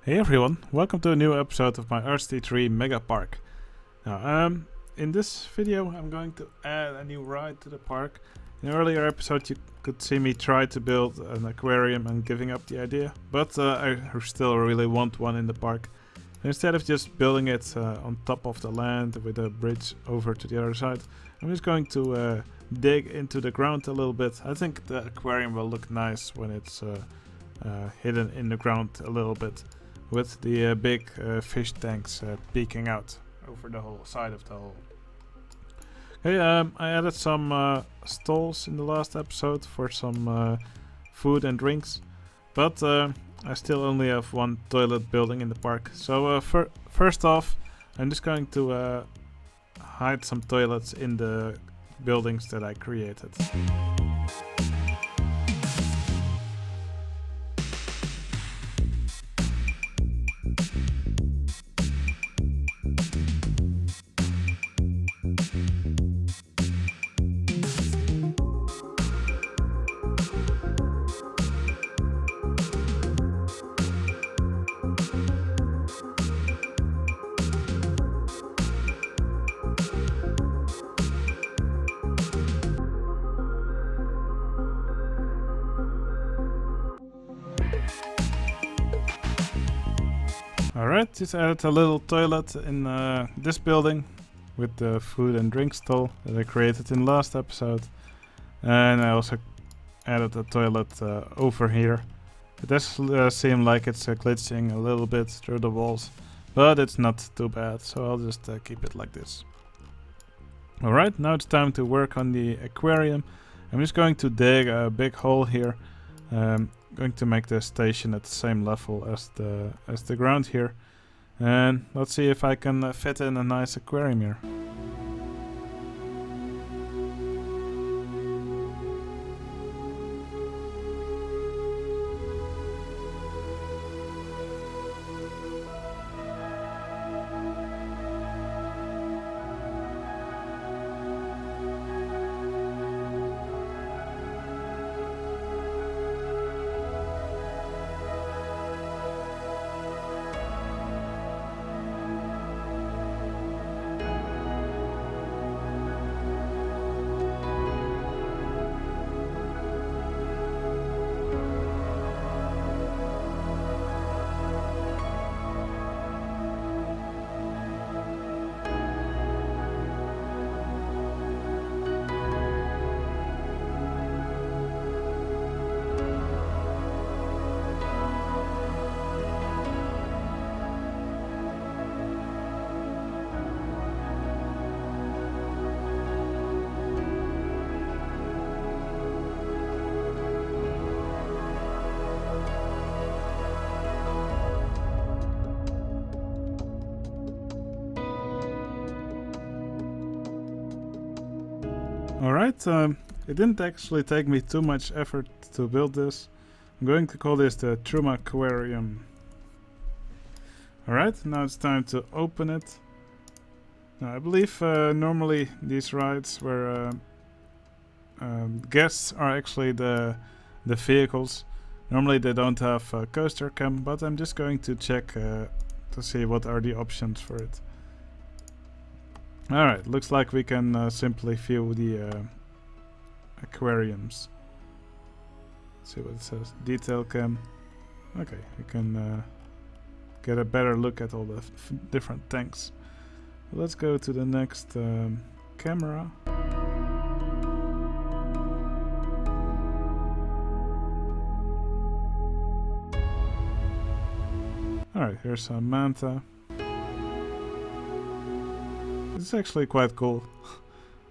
Hey everyone, welcome to a new episode of my RCT3 Megapark. Now, in this video I'm going to add a new ride to the park. In an earlier episode you could see me try to build an aquarium and giving up the idea, but I still really want one in the park. Instead of just building it on top of the land with a bridge over to the other side, I'm just going to dig into the ground a little bit. I think the aquarium will look nice when it's hidden in the ground a little bit, with the big fish tanks peeking out over the whole side of the hole. Okay, I added some stalls in the last episode for some food and drinks, but I still only have one toilet building in the park. So first off, I'm just going to hide some toilets in the buildings that I created. Alright, just added a little toilet in this building with the food and drink stall that I created in last episode. And I also added a toilet over here. It does seem like it's glitching a little bit through the walls, but it's not too bad, so I'll just keep it like this. Alright, now it's time to work on the aquarium. I'm just going to dig a big hole here. Going to make the station at the same level as the ground here, and let's see if I can fit in a nice aquarium here. Alright, it didn't actually take me too much effort to build this. I'm going to call this the Truma Aquarium. Alright, now it's time to open it. Now, I believe normally these rides where guests are actually the vehicles. Normally they don't have a coaster cam, but I'm just going to check to see what are the options for it. Alright, looks like we can simply view the aquariums. Let's see what it says. Detail cam. Okay, you can get a better look at all the different tanks. Let's go to the next camera. Alright, here's some manta. It's actually quite cool.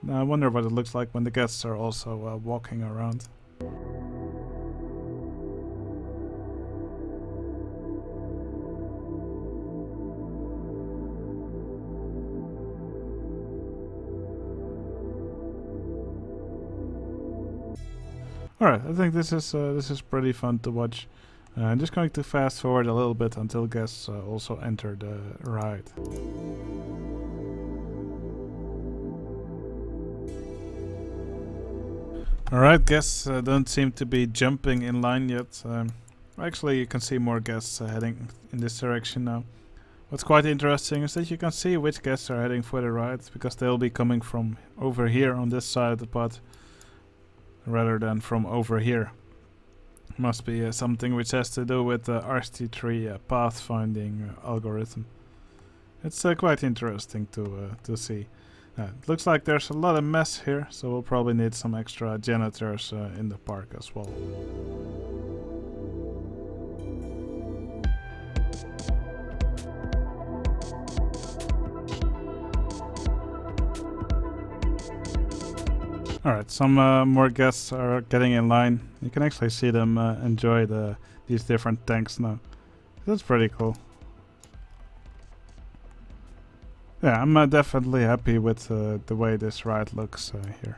Now I wonder what it looks like when the guests are also walking around. Alright, I think this is pretty fun to watch. I'm just going to fast forward a little bit until guests also enter the ride. Alright, guests don't seem to be jumping in line yet. Actually, you can see more guests heading in this direction now. What's quite interesting is that you can see which guests are heading for the ride, because they'll be coming from over here on this side of the pod rather than from over here. Must be something which has to do with the RCT3 pathfinding algorithm. It's quite interesting to see. It looks like there's a lot of mess here, so we'll probably need some extra janitors in the park as well. Alright, some more guests are getting in line. You can actually see them enjoy these different tanks now. That's pretty cool. Yeah, I'm definitely happy with the way this ride looks here.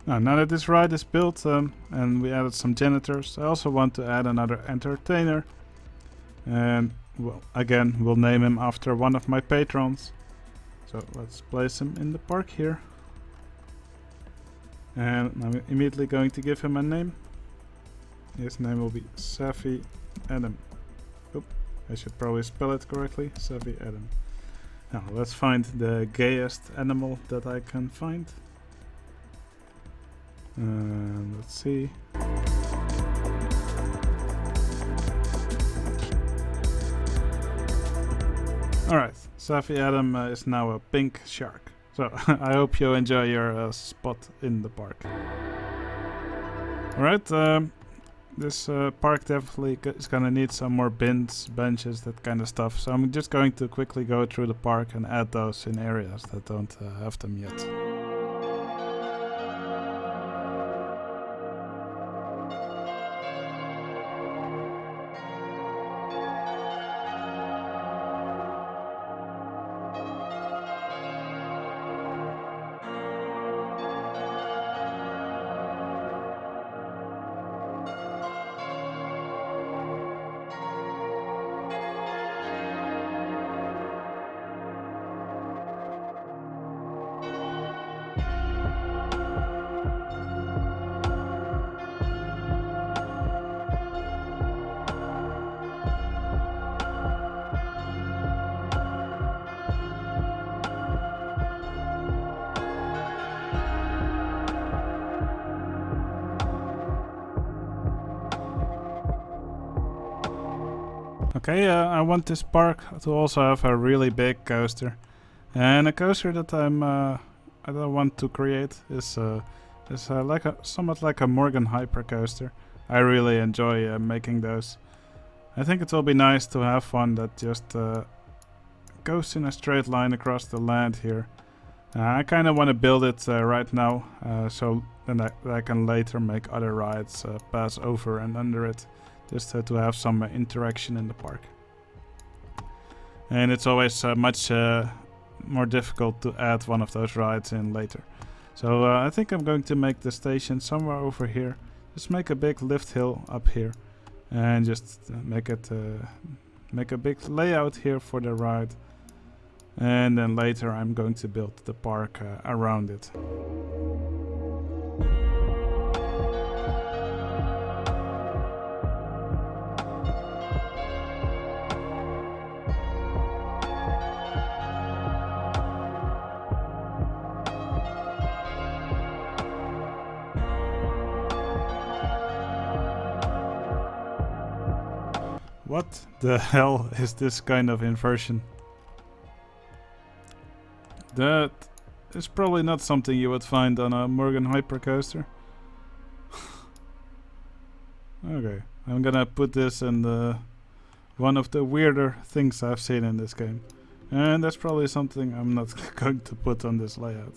Now that this ride is built and we added some janitors, I also want to add another entertainer. And well, again, we'll name him after one of my patrons. So let's place him in the park here. And I'm immediately going to give him a name. His name will be Savvy Adam. Oop, I should probably spell it correctly. Savvy Adam. Now let's find the gayest animal that I can find. Let's see. Alright, Savvy Adam is now a pink shark. So I hope you enjoy your spot in the park. Alright, this park definitely is gonna need some more bins, benches, that kind of stuff. So I'm just going to quickly go through the park and add those in areas that don't have them yet. Okay, I want this park to also have a really big coaster, and a coaster that I don't want to create is somewhat like a Morgan Hypercoaster. I really enjoy making those. I think it will be nice to have one that just goes in a straight line across the land here. I kind of want to build it right now, so then I can later make other rides pass over and under it. Just to have some interaction in the park. And it's always much more difficult to add one of those rides in later. So I think I'm going to make the station somewhere over here. Just make a big lift hill up here. And just make a big layout here for the ride. And then later I'm going to build the park around it. What the hell is this kind of inversion? That is probably not something you would find on a Morgan Hypercoaster. Okay, I'm gonna put this in one of the weirder things I've seen in this game. And that's probably something I'm not going to put on this layout.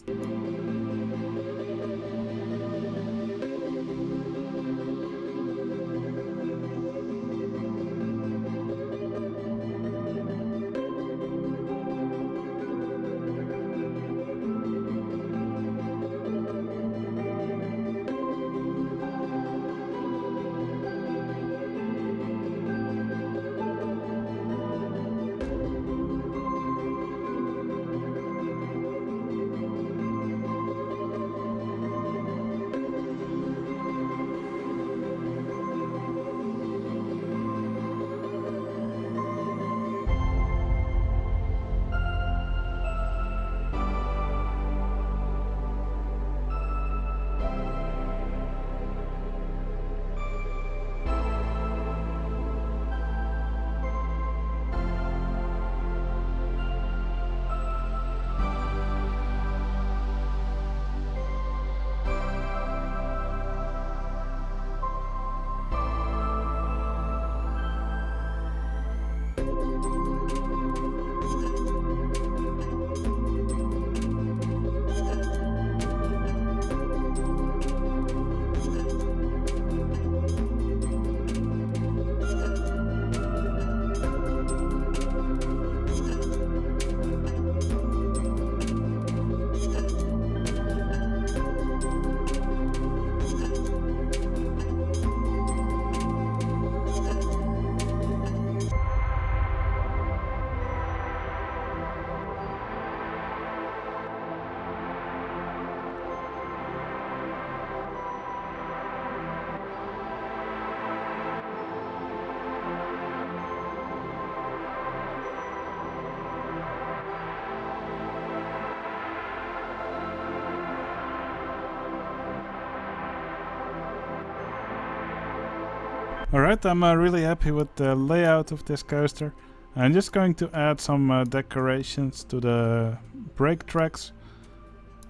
Alright, I'm really happy with the layout of this coaster. I'm just going to add some decorations to the brake tracks.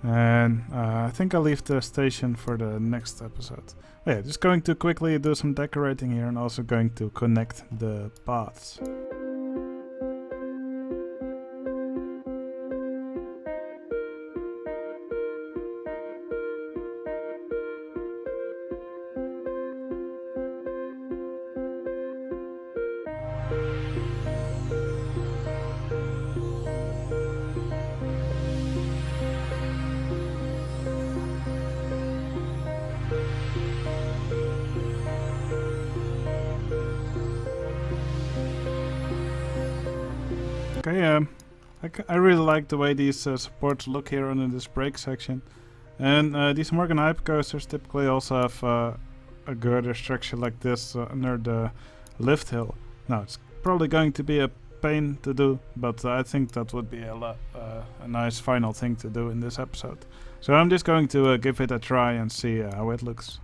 And I think I'll leave the station for the next episode. Yeah, just going to quickly do some decorating here and also going to connect the paths. Okay, I really like the way these supports look here under this brake section. And these Morgan Hypercoasters typically also have a girder structure like this under the lift hill. Now, it's probably going to be a pain to do, but I think that would be a nice final thing to do in this episode. So I'm just going to give it a try and see how it looks.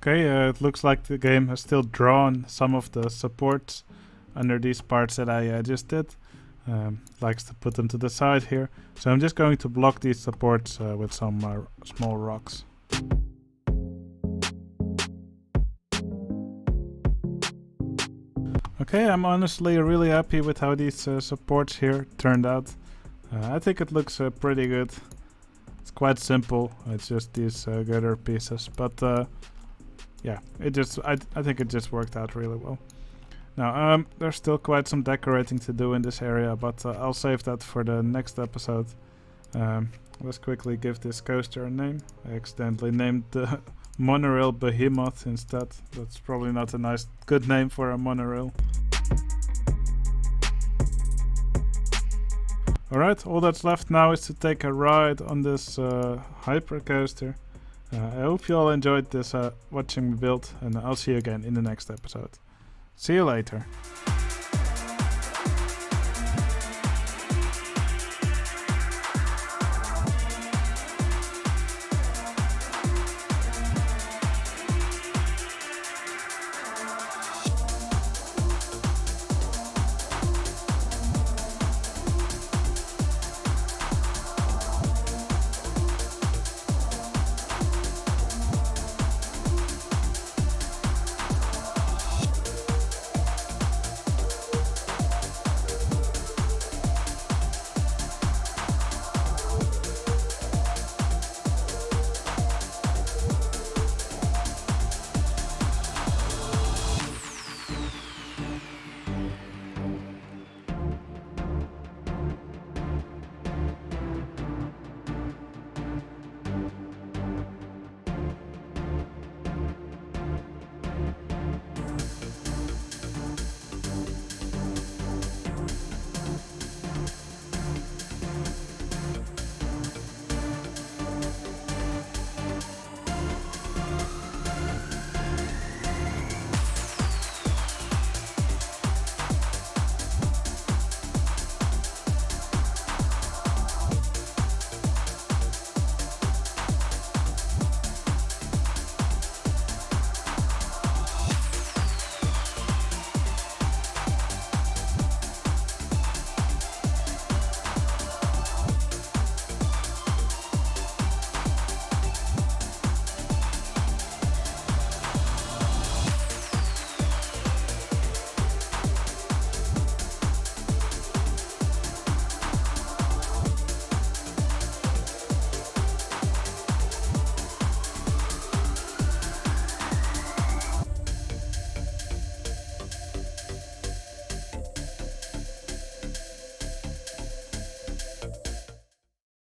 Okay, it looks like the game has still drawn some of the supports under these parts that I just did. Likes to put them to the side here. So I'm just going to block these supports with some small rocks. Okay, I'm honestly really happy with how these supports here turned out. I think it looks pretty good. It's quite simple. It's just these girder pieces, but yeah, I think it just worked out really well. Now, there's still quite some decorating to do in this area, but I'll save that for the next episode. Let's quickly give this coaster a name. I accidentally named the monorail Behemoth instead. That's probably not a good name for a monorail. Alright, all that's left now is to take a ride on this Hypercoaster. I hope you all enjoyed this watching me build, and I'll see you again in the next episode. See you later.